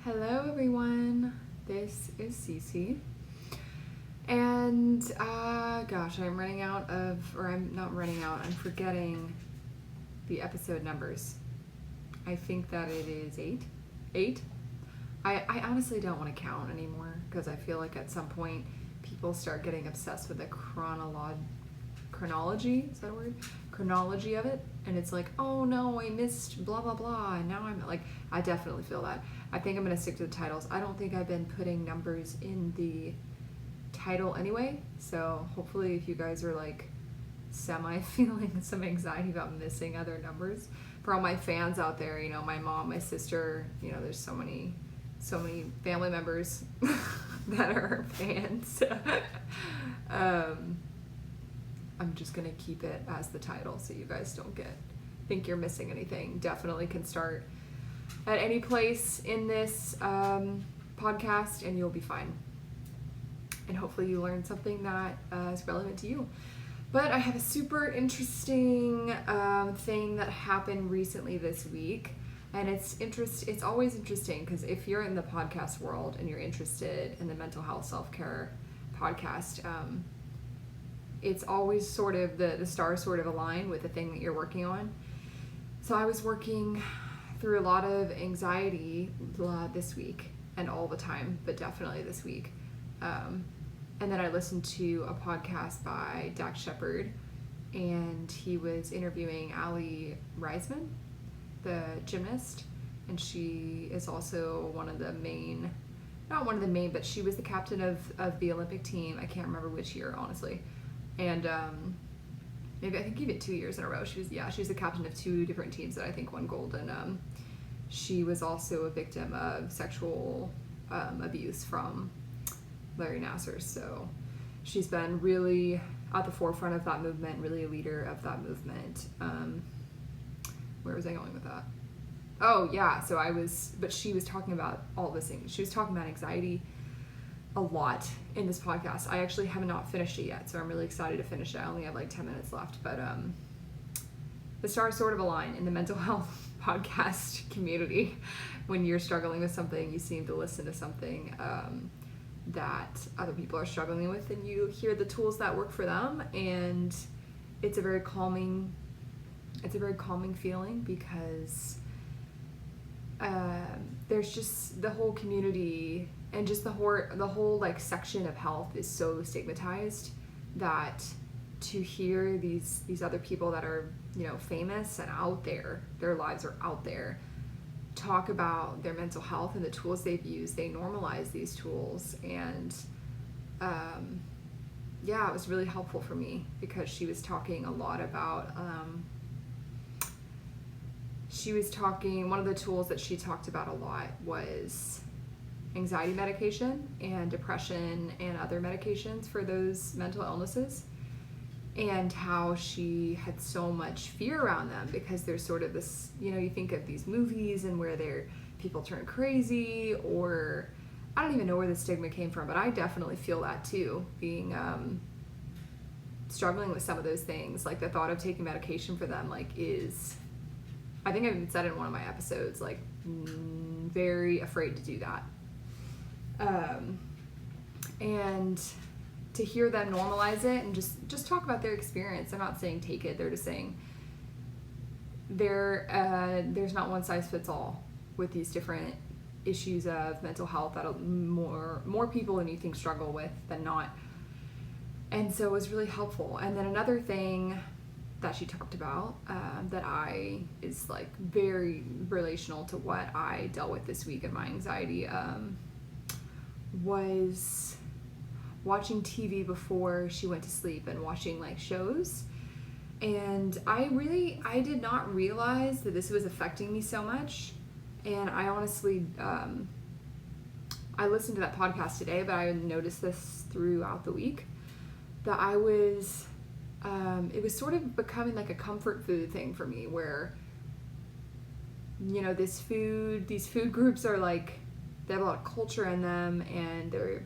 Hello everyone, this is Cece, and I'm forgetting the episode numbers. I think that it is 8. I honestly don't want to count anymore because I feel like at some point people start getting obsessed with the chronology, is that a word? Chronology of it, and it's like, oh no, I missed blah blah blah, and now I'm like, I definitely feel that. I think I'm gonna stick to the titles. I don't think I've been putting numbers in the title anyway, so hopefully if you guys are like semi feeling some anxiety about missing other numbers, for all my fans out there, you know, my mom, my sister, you know, there's so many family members that are fans. I'm just gonna keep it as the title so you guys don't think you're missing anything. Definitely can start at any place in this podcast and you'll be fine. And hopefully you learned something that is relevant to you. But I have a super interesting thing that happened recently this week. And it's always interesting because if you're in the podcast world and you're interested in the mental health self-care podcast, it's always sort of the stars sort of align with the thing that you're working on. So I was working through a lot of anxiety this week and all the time, but definitely this week. And then I listened to a podcast by Dax Shepard, and he was interviewing Aly Raisman, the gymnast, and she is also not one of the main, but she was the captain of the Olympic team. I can't remember which year, honestly. And maybe I think even 2 years in a row. She was the captain of 2 different teams that I think won gold. And she was also a victim of sexual abuse from Larry Nassar. So she's been really at the forefront of that movement, really a leader of that movement. Where was I going with that? Oh yeah, but she was talking about all this things. She was talking about anxiety a lot in this podcast. I actually have not finished it yet, so I'm really excited to finish it. I only have like 10 minutes left, but the stars sort of align in the mental health podcast community. When you're struggling with something, you seem to listen to something that other people are struggling with, and you hear the tools that work for them, and it's a very calming feeling because there's just the whole community and just the whole like section of health is so stigmatized that to hear these other people that are, you know, famous and out there, their lives are out there, talk about their mental health and the tools they've used, they normalize these tools, and it was really helpful for me because she was talking a lot about one of the tools that she talked about a lot was anxiety medication and depression and other medications for those mental illnesses, and how she had so much fear around them because there's sort of this, you know, you think of these movies and where people turn crazy, or I don't even know where the stigma came from, but I definitely feel that too, being struggling with some of those things. Like the thought of taking medication for them I think I even said in one of my episodes, like very afraid to do that. And to hear them normalize it and just talk about their experience. They're not saying take it, they're just saying there's not one size fits all with these different issues of mental health that more people than you think struggle with than not. And so it was really helpful. And then another thing that she talked about that is like very relational to what I dealt with this week in my anxiety was watching TV before she went to sleep and watching like shows. And I did not realize that this was affecting me so much. And I honestly, I listened to that podcast today, but I noticed this throughout the week that it was sort of becoming like a comfort food thing for me, where, you know, these food groups are like, they have a lot of culture in them,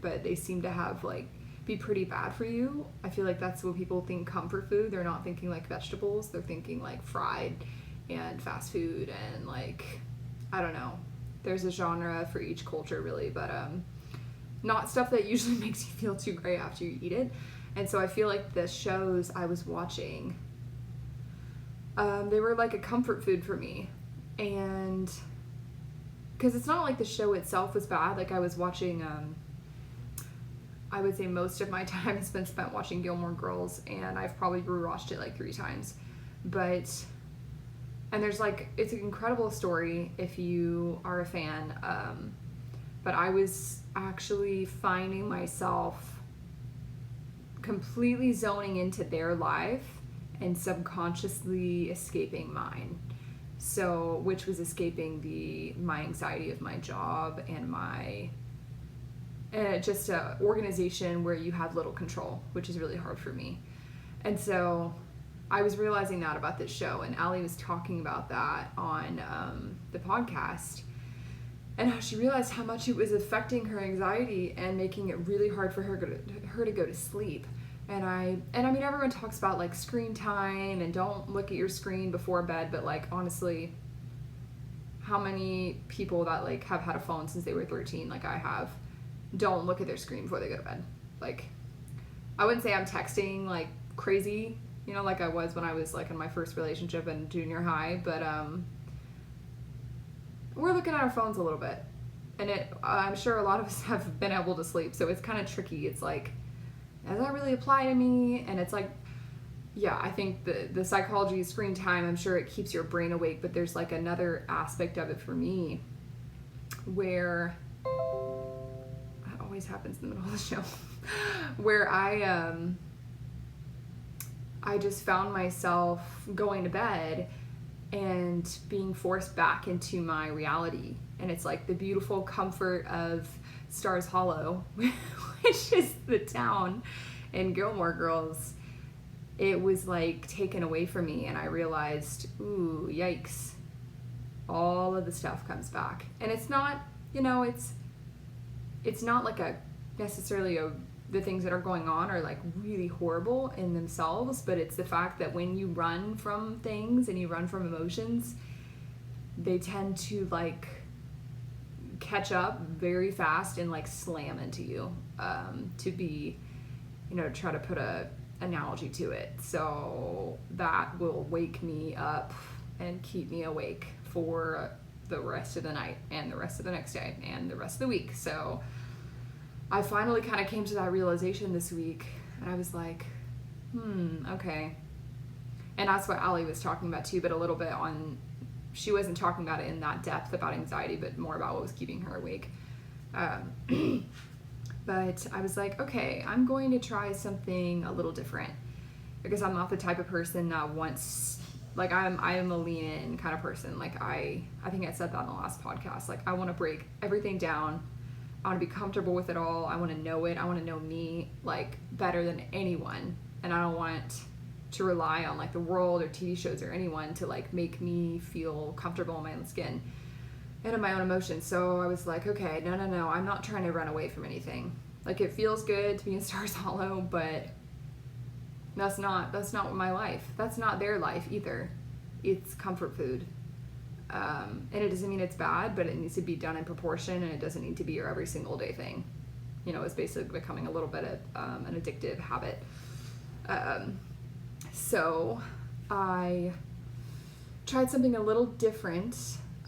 but they seem to have like be pretty bad for you. I feel like that's what people think comfort food. They're not thinking like vegetables. They're thinking like fried and fast food and like, I don't know. There's a genre for each culture, really, but not stuff that usually makes you feel too great after you eat it. And so I feel like the shows I was watching, they were like a comfort food for me. And because it's not like the show itself was bad. Like I was watching, I would say most of my time has been spent watching Gilmore Girls, and I've probably rewatched it like 3 times. But, and there's like, it's an incredible story if you are a fan. But I was actually finding myself completely zoning into their life and subconsciously escaping mine. So, which was escaping my anxiety of my job and my just a organization where you have little control, which is really hard for me. And so I was realizing that about this show, and Aly was talking about that on the podcast, and how she realized how much it was affecting her anxiety and making it really hard for her to go to sleep. And I mean, everyone talks about like screen time and don't look at your screen before bed, but like honestly, how many people that like have had a phone since they were 13, like I have, don't look at their screen before they go to bed? Like, I wouldn't say I'm texting like crazy, you know, like I was when I was like in my first relationship in junior high, but we're looking at our phones a little bit, and I'm sure a lot of us have been able to sleep, so it's kind of tricky. It's like, does that really apply to me? And it's like, yeah, I think the psychology of screen time, I'm sure it keeps your brain awake, but there's like another aspect of it for me where that always happens in the middle of the show where I just found myself going to bed and being forced back into my reality. And it's like the beautiful comfort of Stars Hollow, which is the town in Gilmore Girls. It was like taken away from me, and I realized, ooh, yikes. All of the stuff comes back. And it's not, you know, it's not like necessarily the things that are going on are like really horrible in themselves, but it's the fact that when you run from things and you run from emotions, they tend to like catch up very fast and like slam into you, to be, you know, try to put a analogy to it. So that will wake me up and keep me awake for the rest of the night and the rest of the next day and the rest of the week. So I finally kind of came to that realization this week, and I was like, okay. And that's what Aly was talking about too, but a little bit on, she wasn't talking about it in that depth about anxiety, but more about what was keeping her awake. But I was like, okay, I'm going to try something a little different, because I'm not the type of person that wants, like I am a lean in kind of person. Like I think I said that in the last podcast. Like I want to break everything down. I want to be comfortable with it all. I want to know it. I want to know me like better than anyone. And I don't want to rely on like the world or TV shows or anyone to like make me feel comfortable in my own skin and in my own emotions. So I was like, okay, no, I'm not trying to run away from anything. Like it feels good to be in Stars Hollow, but that's not my life. That's not their life either. It's comfort food. And it doesn't mean it's bad, but it needs to be done in proportion, and it doesn't need to be your every single day thing. You know, it's basically becoming a little bit of an addictive habit. So I tried something a little different.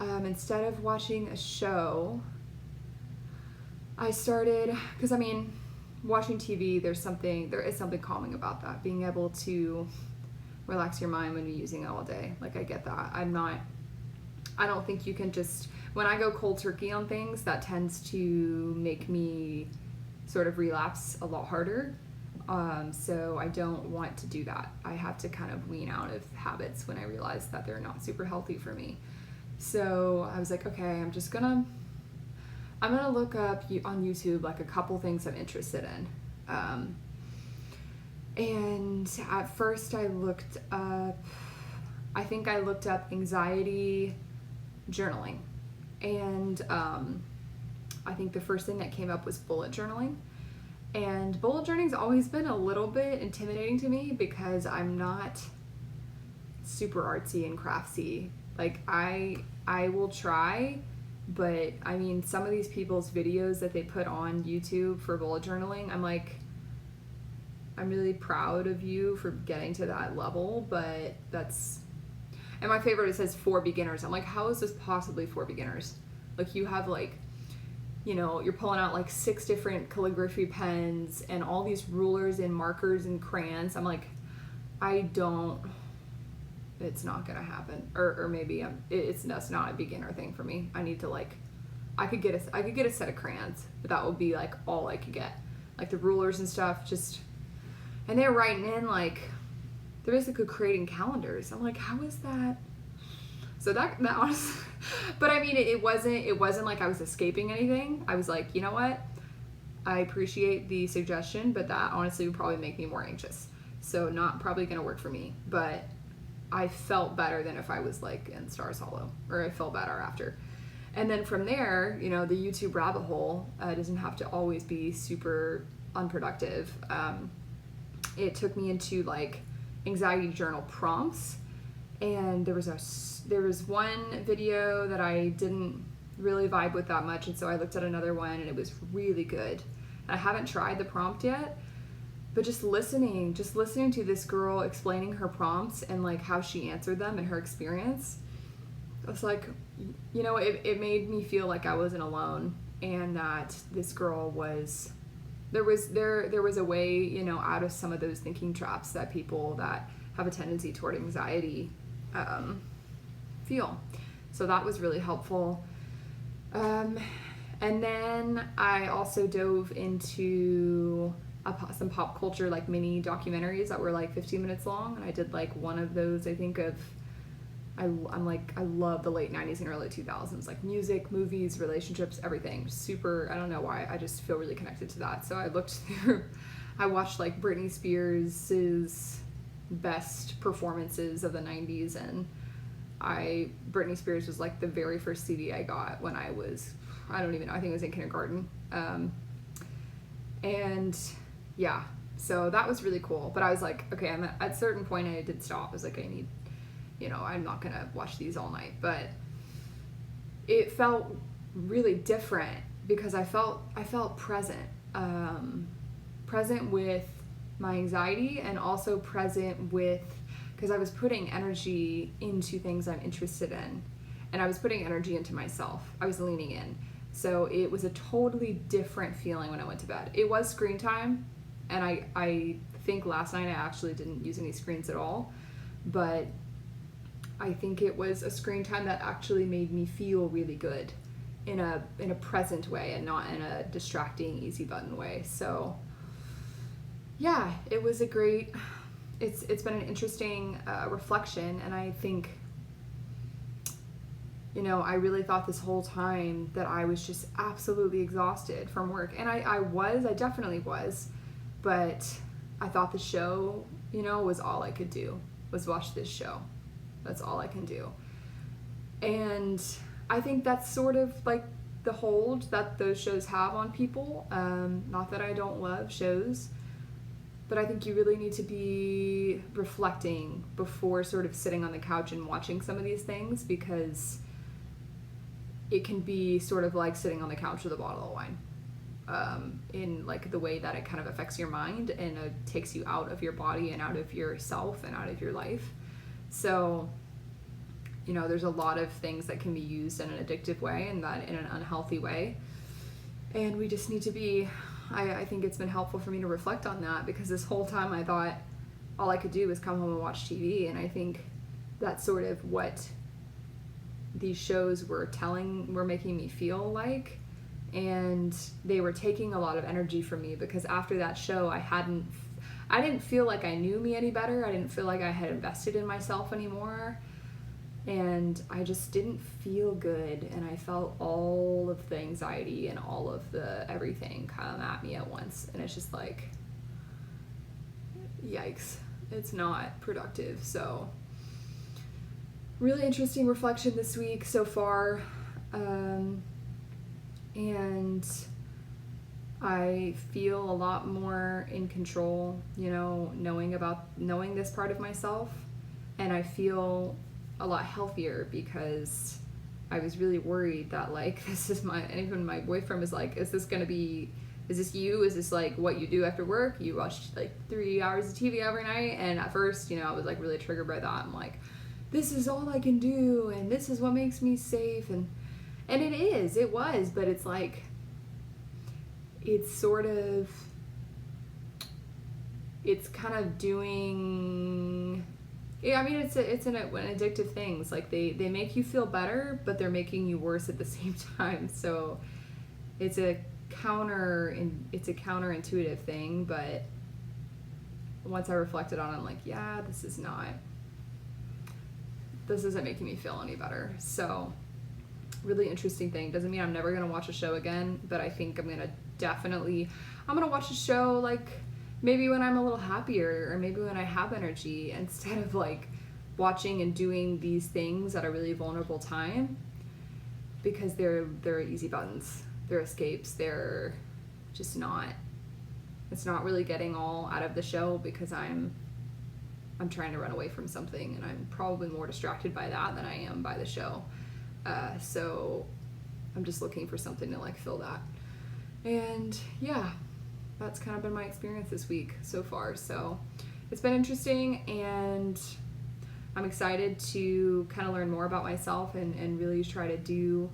Instead of watching a show, I started, because I mean, watching TV, there is something calming about that. Being able to relax your mind when you're using it all day. Like I get that. I don't think you can just, when I go cold turkey on things, that tends to make me sort of relapse a lot harder. So I don't want to do that. I have to kind of wean out of habits when I realize that they're not super healthy for me. So I was like, okay, I'm gonna look up on YouTube like a couple things I'm interested in. And at first I looked up anxiety journaling, and I think the first thing that came up was bullet journaling. And bullet journaling's always been a little bit intimidating to me because I'm not super artsy and craftsy. Like I will try, But I mean, some of these people's videos that they put on YouTube for bullet journaling, I'm like, I'm really proud of you for getting to that level, but that's, and my favorite, it says for beginners. I'm like, how is this possibly for beginners? Like, you have like, you know, you're pulling out like 6 different calligraphy pens and all these rulers and markers and crayons. I'm like, it's not gonna happen. Or maybe that's not a beginner thing for me. I need to like, I could get a set of crayons, but that would be like all I could get. Like the rulers and stuff, just, and they're writing in like, they're basically creating calendars. I'm like, how is that? So that honestly, but I mean, it wasn't like I was escaping anything. I was like, you know what? I appreciate the suggestion, but that honestly would probably make me more anxious. So not probably gonna work for me, but I felt better than if I was like in Stars Hollow, or I felt better after. And then from there, you know, the YouTube rabbit hole doesn't have to always be super unproductive. It took me into like anxiety journal prompts, and there was one video that I didn't really vibe with that much, and so I looked at another one and it was really good. I haven't tried the prompt yet, but just listening to this girl explaining her prompts and like how she answered them and her experience, I was like, you know, it made me feel like I wasn't alone, and that this girl was, there was a way, you know, out of some of those thinking traps that people that have a tendency toward anxiety feel. So that was really helpful. And then I also dove into some pop culture like mini documentaries that were like 15 minutes long, and I did like one of those, I think of, I love the late 90s and early 2000s, like music, movies, relationships, everything. Super, I don't know why, I just feel really connected to that. So I looked through, I watched like Britney Spears' best performances of the 90s, and Britney Spears was like the very first CD I got when I was, I don't even know, I think it was in kindergarten. And yeah, so that was really cool. But I was like, okay, I'm at a certain point I did stop. I was like, I need, you know, I'm not gonna watch these all night. But it felt really different because I felt present. Present with my anxiety, and also present with, because I was putting energy into things I'm interested in, and I was putting energy into myself. I was leaning in. So it was a totally different feeling when I went to bed. It was screen time, and I think last night I actually didn't use any screens at all, but I think it was a screen time that actually made me feel really good in a present way, and not in a distracting, easy button way. So yeah, it was a great, it's been an interesting reflection, and I think, you know, I really thought this whole time that I was just absolutely exhausted from work, and I definitely was, but I thought the show, you know, was all I could do, was watch this show. That's all I can do. And I think that's sort of like the hold that those shows have on people. Not that I don't love shows, but I think you really need to be reflecting before sort of sitting on the couch and watching some of these things, because it can be sort of like sitting on the couch with a bottle of wine, in like the way that it kind of affects your mind and takes you out of your body and out of yourself and out of your life. So, you know, there's a lot of things that can be used in an addictive way and that in an unhealthy way. And we just need to be, I think it's been helpful for me to reflect on that, because this whole time I thought all I could do was come home and watch TV. And I think that's sort of what these shows were making me feel like. And they were taking a lot of energy from me, because after that show, I didn't feel like I knew me any better. I didn't feel like I had invested in myself anymore. And I just didn't feel good. And I felt all of the anxiety and all of the everything come at me at once. And it's just like, yikes. It's not productive. So really interesting reflection this week so far. And I feel a lot more in control, you know, knowing this part of myself. And I feel a lot healthier because I was really worried that like and even my boyfriend was like, is this you? Is this like what you do after work? You watch like 3 hours of TV every night? And at first, I was like really triggered by that. I'm like, this is all I can do, and this is what makes me safe, and it was, but it's like, it's sort of, it's kind of doing, yeah, I mean, it's an addictive thing. It's like they make you feel better, but they're making you worse at the same time. So it's a counterintuitive thing, but once I reflected on it, I'm like, yeah, this isn't making me feel any better. So really interesting thing. Doesn't mean I'm never going to watch a show again, but I think I'm going to watch a show like maybe when I'm a little happier, or maybe when I have energy, instead of like watching and doing these things at a really vulnerable time, because they're easy buttons, they're escapes, they're just not, it's not really getting all out of the show, because I'm trying to run away from something, and I'm probably more distracted by that than I am by the show. So I'm just looking for something to like fill that. And yeah, that's kind of been my experience this week so far. So it's been interesting, and I'm excited to kind of learn more about myself and really try to do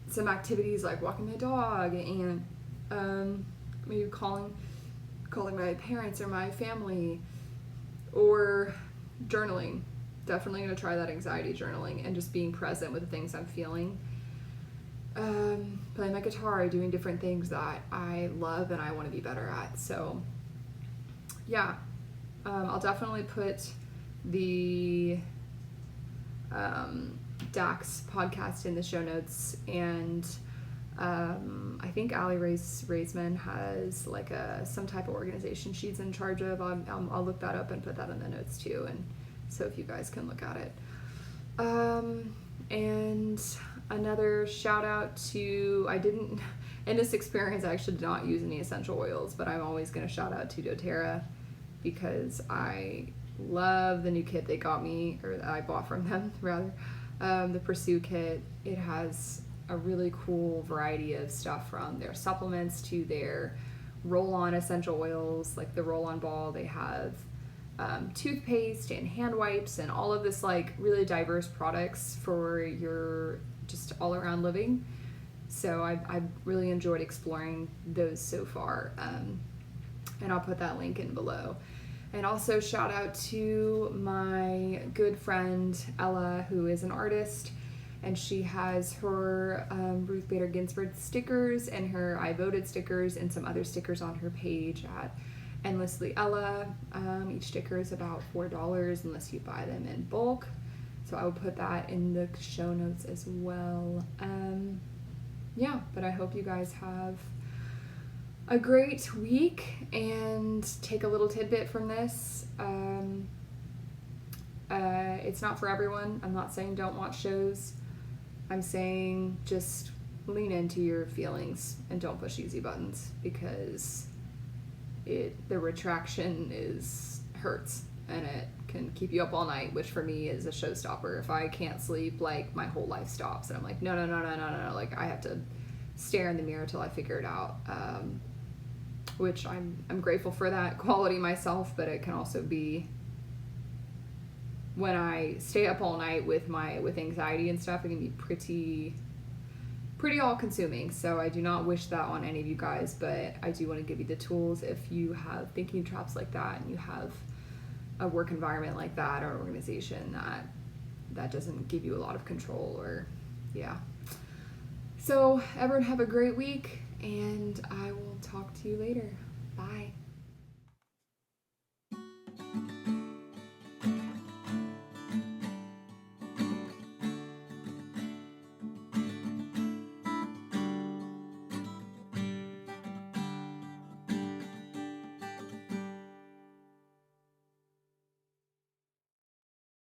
some activities like walking my dog, and maybe calling my parents or my family, or journaling. Definitely going to try that anxiety journaling and just being present with the things I'm feeling. Playing my guitar, doing different things that I love and I want to be better at. So yeah, I'll definitely put the Dax podcast in the show notes, and I think Aly Raisman has like some type of organization she's in charge of. I'll look that up and put that in the notes too, and so if you guys can look at it. And another shout out to, in this experience I actually did not use any essential oils, but I'm always going to shout out to doTERRA, because I love the new kit they got me, or that I bought from them rather, the Pursue kit. It has a really cool variety of stuff, from their supplements to their roll-on essential oils, like the roll-on ball. They have toothpaste and hand wipes and all of this like really diverse products for your just all around living. So I've really enjoyed exploring those so far, and I'll put that link in below. And also shout out to my good friend Ella, who is an artist, and she has her Ruth Bader Ginsburg stickers and her I Voted stickers and some other stickers on her page at Endlessly Ella. Each sticker is about $4 unless you buy them in bulk. So I will put that in the show notes as well. Yeah, but I hope you guys have a great week and take a little tidbit from this. It's not for everyone. I'm not saying don't watch shows. I'm saying just lean into your feelings and don't push easy buttons, because the retraction hurts, and it can keep you up all night, which for me is a showstopper. If I can't sleep, like my whole life stops, and I'm like, no, like I have to stare in the mirror till I figure it out. Which I'm grateful for that quality myself, but it can also be when I stay up all night with anxiety and stuff, it can be pretty all consuming. So I do not wish that on any of you guys, but I do want to give you the tools if you have thinking traps like that, and you have a work environment like that, or organization that doesn't give you a lot of control, or yeah. So everyone have a great week, and I will talk to you later. Bye.